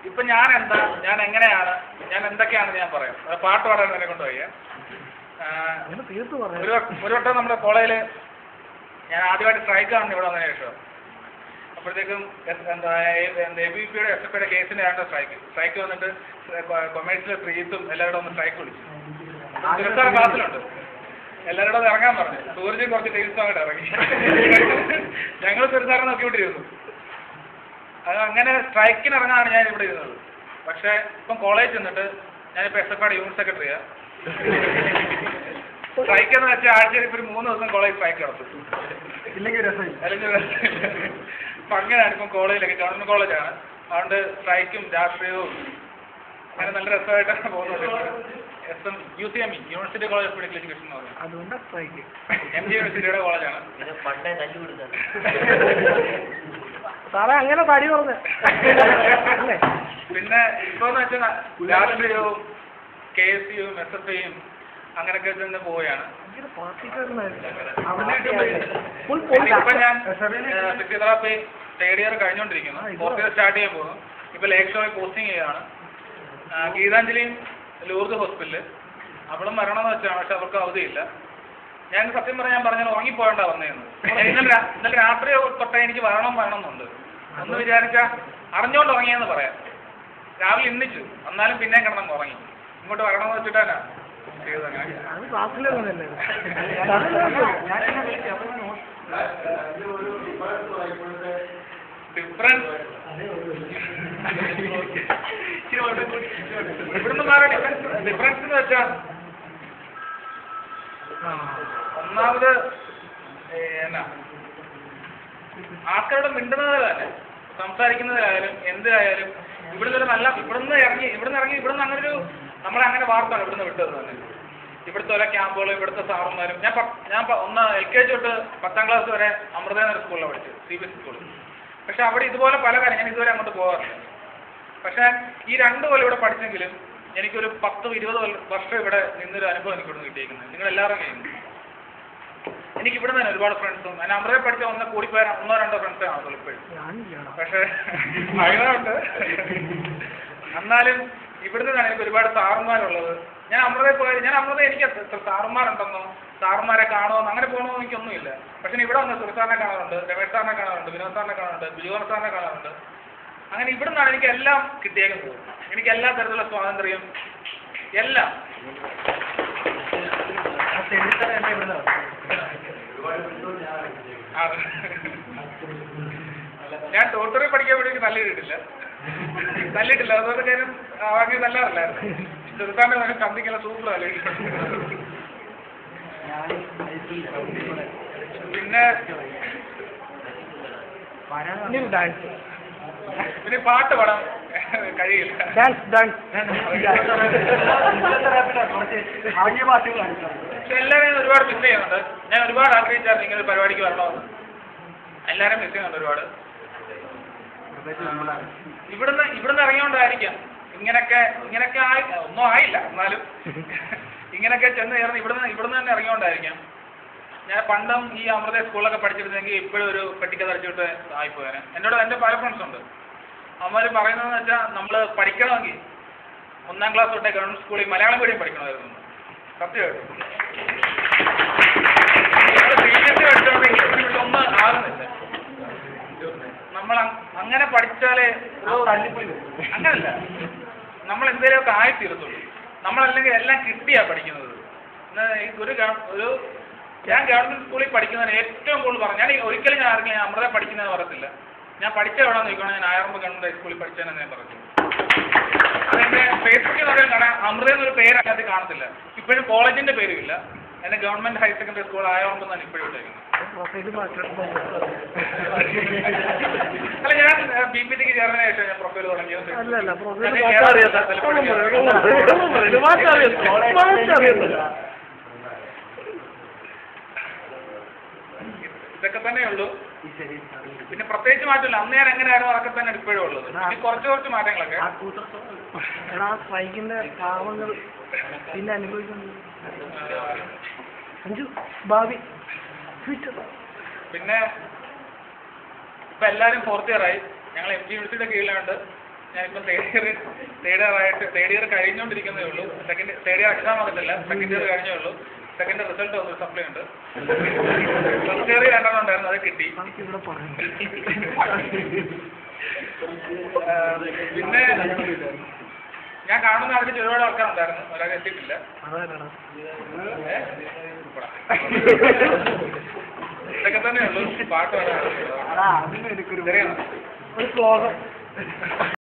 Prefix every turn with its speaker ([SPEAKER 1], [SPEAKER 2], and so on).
[SPEAKER 1] ഇപ്പൊ ഞാൻ എന്താ, ഞാൻ എങ്ങനെയാണ്, ഞാൻ എന്തൊക്കെയാണെന്ന് ഞാൻ പറയാം. പാട്ട് പാടാൻ എന്നെ കൊണ്ടുപോയി. ഒരു വട്ടം നമ്മുടെ കോളേജിൽ ഞാൻ ആദ്യമായിട്ട് സ്ട്രൈക്ക് കാണുന്നു ഇവിടെ വന്നതിന് ശേഷം. അപ്പോഴത്തേക്കും എന്താ ABPയുടെ SFIയുടെ കേസിന്റെ ആണ് സ്ട്രൈക്ക് വന്നിട്ട് കൊമേഴ്സിലെ സ്ത്രീത്തും എല്ലാവരും ഒന്ന് സ്ട്രൈക്ക് വിളിച്ചു. സുരക്ഷാ ക്ലാസ്സിലുണ്ട്, എല്ലാവരോടും ഇറങ്ങാൻ പറഞ്ഞു. സൂരജ് കുറച്ച് ടീംസ് അങ്ങോട്ട് ഇറങ്ങി. ഞങ്ങൾ സുരക്ഷാരെ നോക്കിക്കൊണ്ടിരുന്നു. അത് അങ്ങനെ സ്ട്രൈക്കിന് ഇറങ്ങാനാണ് ഞാൻ ഇവിടെ ഇരുന്നത്. പക്ഷേ ഇപ്പം കോളേജ് ചെന്നിട്ട് ഞാനിപ്പോൾ SFIയുടെ യൂണിറ്റ് സെക്രട്ടറിയാണ്. സ്ട്രൈക്ക് എന്ന് വെച്ചാൽ ആഴ്ചയിൽ ഇപ്പോൾ ഒരു 3 ദിവസം കോളേജ് സ്ട്രൈക്ക് നടത്തും. അല്ലെങ്കിൽ അപ്പം അങ്ങനെയാണ് ഇപ്പം കോളേജിലൊക്കെ. ഗവൺമെൻറ് കോളേജാണ്, അതുകൊണ്ട് സ്ട്രൈക്കും രാഷ്ട്രീയവും അങ്ങനെ നല്ല രസമായിട്ടാണ് പോകുന്നത്. UCME university college of medical education എന്ന് പറയുന്നത്.
[SPEAKER 2] അതുകൊണ്ടാണ് സ്ട്രൈക്ക്.
[SPEAKER 1] MG യൂണിവേഴ്സിറ്റിയുടെ കോളേജാണ്.
[SPEAKER 2] സാറേ അങ്ങനെ തടി പറഞ്ഞു.
[SPEAKER 1] പിന്നെ ഇപ്പോന്ന് വെച്ചാൽ രാഷ്ട്രീയവും KSUവും SFIയും അങ്ങനെയൊക്കെ തന്നെ പോവുകയാണ്. ഇപ്പൊ ഞാൻ ഫിസിയോതെറാപ്പി 3rd ഇയർ കഴിഞ്ഞുകൊണ്ടിരിക്കുന്നു. 4th ഇയർ സ്റ്റാർട്ട് ചെയ്യാൻ പോകുന്നു. ഇപ്പൊ ലേക്ക് ഷോയിൽ പോസ്റ്റിംഗ് ചെയ്യാണ്. ഗീതാഞ്ജലിയും ലൂർദ് ഹോസ്പിറ്റലിൽ അവിടെ മരണമെന്ന് വെച്ചാണ്. പക്ഷെ അവർക്ക് അവധിയില്ല. ഞാൻ സത്യം പറഞ്ഞാൽ ഞാൻ പറഞ്ഞാൽ ഉറങ്ങിപ്പോയണ്ടാ വന്നതെന്ന്. ഇന്നലെ രാത്രി തൊട്ടേ എനിക്ക് വരണമെന്നുണ്ട്. ഒന്ന് വിചാരിച്ചാൽ അറിഞ്ഞുകൊണ്ട് ഉറങ്ങിയെന്ന് പറയാം. രാവിലെ എണ്ണിച്ചു, എന്നാലും പിന്നെയും കിടന്നു ഉറങ്ങി. ഇങ്ങോട്ട് വരണമെന്ന് വെച്ചിട്ടാണ് ചെയ്തത്. ഡിഫറൻസ് ഇവിടുന്ന് മാറി ഡിഫറൻസ് എന്ന് വെച്ചാൽ ഒന്നാമത് എന്നാ ആൾക്കാരോട് മിണ്ടുന്നത് തന്നെ, സംസാരിക്കുന്നതിലായാലും എന്തിലായാലും ഇവിടുന്ന് ഇറങ്ങി അങ്ങനൊരു നമ്മളങ്ങനെ വാർത്തയാണ് ഇവിടുന്ന് വിട്ടത് തന്നെ. ഇവിടുത്തെ ഓരോ ക്യാമ്പുകളും ഇവിടുത്തെ സാറന്മാരും. ഞാൻ LKG തൊട്ട് 10ാം ക്ലാസ് വരെ അമൃതനഗർ സ്കൂളിലാണ് പഠിച്ചത്, CBSE സ്കൂളിൽ. പക്ഷെ അവിടെ ഇതുപോലെ പല കാര്യം ഞാൻ ഇതുവരെ അങ്ങോട്ട് പോകാറില്ല. പക്ഷെ ഈ 2 കൊല്ലം ഇവിടെ പഠിച്ചെങ്കിലും എനിക്കൊരു 10-20 വർഷം ഇവിടെ നിന്നൊരു അനുഭവം എനിക്കിവിടെ കിട്ടിയിരിക്കുന്നത്. നിങ്ങളെല്ലാവരും കഴിയുന്നു. എനിക്ക് ഇവിടെ തന്നെ ഒരുപാട് ഫ്രണ്ട്സും, ഞാൻ അമൃതയിൽ പഠിച്ച കൂടിപ്പോയ 1-2 ഫ്രണ്ട്സേ ആണുള്ളൂ ഇപ്പോഴും. പക്ഷേ മഴയുണ്ട്. എന്നാലും ഇവിടുന്ന് തന്നെ എനിക്ക് ഒരുപാട് സാറന്മാരുള്ളത്. ഞാൻ അമൃത എനിക്ക് സാറന്മാരുണ്ടെന്നോ സാറന്മാരെ കാണുമെന്നോ അങ്ങനെ പോകണമെന്നോ എനിക്കൊന്നുമില്ല. പക്ഷേ ഇവിടെ വന്ന് സുരസാറിനെ കാണാറുണ്ട്, രമേഷ് സാറിനെ കാണാറുണ്ട്, വിനോദ് സാറിനെ കാണാറുണ്ട്, ബിജുവർ സാറിനെ കാണാറുണ്ട്. അങ്ങനെ ഇവിടുന്നാണ് എനിക്ക് എല്ലാം കിട്ടിയേക്കുന്നത്. എനിക്ക് എല്ലാ തരത്തിലുള്ള സ്വാതന്ത്ര്യം എല്ലാം. ഞാൻ ടോട്ടറി പഠിക്കാൻ വേണ്ടി തല്ലിയിട്ടില്ല. അതുകൊണ്ട് കാര്യം വാങ്ങി തല്ലാറില്ലായിരുന്നു. ചെറുതാണ്ട് കമ്പിക്കുള്ള സൂപ്പർ തല്ലിയിട്ടുണ്ട്. പിന്നെ പാട്ട് പാടാൻ കഴിയില്ല. എല്ലാവരെയും ഒരുപാട് മിസ് ചെയ്യുന്നുണ്ട്. ഞാൻ ഒരുപാട് ആഗ്രഹിച്ചായിരുന്നു ഇങ്ങനെ ഒരു പരിപാടിക്ക് വരണമെന്ന്. എല്ലാവരും മിസ് ചെയ്യുന്നുണ്ട് ഒരുപാട്. ഇവിടുന്ന് ഇറങ്ങിയോണ്ടായിരിക്കാം ഇങ്ങനെയൊക്കെ ഒന്നും ആയില്ല, എന്നാലും ഇങ്ങനെയൊക്കെ ചെന്ന് ചേർന്ന് ഇവിടുന്ന് തന്നെ ഇറങ്ങിയോണ്ടായിരിക്കാം. ഞാൻ പണ്ടും ഈ അമൃത സ്കൂളിലൊക്കെ പഠിച്ചിരുന്നെങ്കിൽ ഇപ്പോഴും ഒരു പെട്ടിക്ക തരച്ചിട്ട് ആയിപ്പോയേനെ. എൻ്റെ പല ഫ്രണ്ട്സുണ്ട്. അവന്മാർ പറയുന്നതെന്ന് വെച്ചാൽ നമ്മൾ പഠിക്കണമെങ്കിൽ 1ാം ക്ലാസ് തൊട്ടേ ഗവൺമെൻറ് സ്കൂളിൽ മലയാളം മീഡിയം പഠിക്കണമായിരുന്നു. സത്യമായിട്ടും CBSE പഠിച്ചോണ്ട് ഇംഗ്ലീഷ് ഒന്നും ആകുന്നില്ല. നമ്മൾ അങ്ങനെ പഠിച്ചാലേ അങ്ങനല്ല, നമ്മൾ എന്തെങ്കിലുമൊക്കെ ആയിത്തീരത്തുള്ളൂ. നമ്മളല്ലെങ്കിൽ എല്ലാം കിട്ടിയാ പഠിക്കുന്നത്. ഞാൻ ഗവൺമെൻറ് സ്കൂളിൽ പഠിക്കുന്നതിന് ഏറ്റവും കൂടുതൽ പറഞ്ഞു. ഒരിക്കലും ഞാൻ അമൃത പഠിക്കുന്നതെന്ന് പറയത്തില്ല. ഞാൻ പഠിച്ച എവിടെ നോക്കണം, ഞാൻ ആയർമ്പ് ഗവൺമെൻറ് ഹൈസ്കൂളിൽ പഠിച്ചതെന്ന് ഞാൻ പറഞ്ഞു. അതെൻ്റെ ഫേസ്ബുക്കിൽ നോക്കാൻ കാണാൻ അമൃത എന്നൊരു പേര് അതിനകത്ത് കാണത്തില്ല. ഇപ്പോഴും കോളേജിൻ്റെ പേരുമില്ല. എന്നെ ഗവൺമെൻറ് ഹയർ സെക്കൻഡറി സ്കൂൾ ആയർമ്പെന്നാണ് ഇപ്പോഴും ഇട്ടേക്കുന്നത്. അല്ല, ഞാൻ BPTക്ക് ചേർന്നതിന് ശേഷം ഞാൻ പ്രൊഫൈൽ തുടങ്ങിയത്. ഇതൊക്കെ തന്നെയുള്ളൂ. പിന്നെ പ്രത്യേകിച്ച് മാറ്റമില്ല. അന്ന് ഞാൻ എങ്ങനെയായിരുന്നു അതൊക്കെ തന്നെ ഇപ്പോഴും ഉള്ളത്. കുറച്ച് മാറ്റങ്ങളൊക്കെ പിന്നെ അനുഭവിക്കുന്നത് ഭാവി പിന്നെ ഇപ്പൊ എല്ലാവരും 4th ഇയർ ആയി. ഞങ്ങൾ MG യൂണിവേഴ്സിറ്റിയുടെ കീഴിലുണ്ട്. ഞാനിപ്പോൾ തേർഡ് ഇയർ കഴിഞ്ഞുകൊണ്ടിരിക്കുന്നേ ഉള്ളൂ. തേർഡ് ഇയർ എക്സാം വന്നിട്ടില്ല, സെക്കൻഡ് ഇയർ കഴിഞ്ഞേ ഉള്ളൂ. സെക്കൻഡ് റിസൾട്ട് വന്നു, സപ്ലൈ ഉണ്ട്. ഫസ്റ്റ് ഇയർ 2 ഉണ്ടായിരുന്നു, അത് കിട്ടി. പിന്നെ ഞാൻ കാണുന്ന ആൾക്ക് ഒരുപാട് ആൾക്കാരുണ്ടായിരുന്നു, ഒരാൾ എത്തിയിട്ടില്ല. ഇതൊക്കെ തന്നെ ഉള്ളൂ. പാട്ട് വരാൻ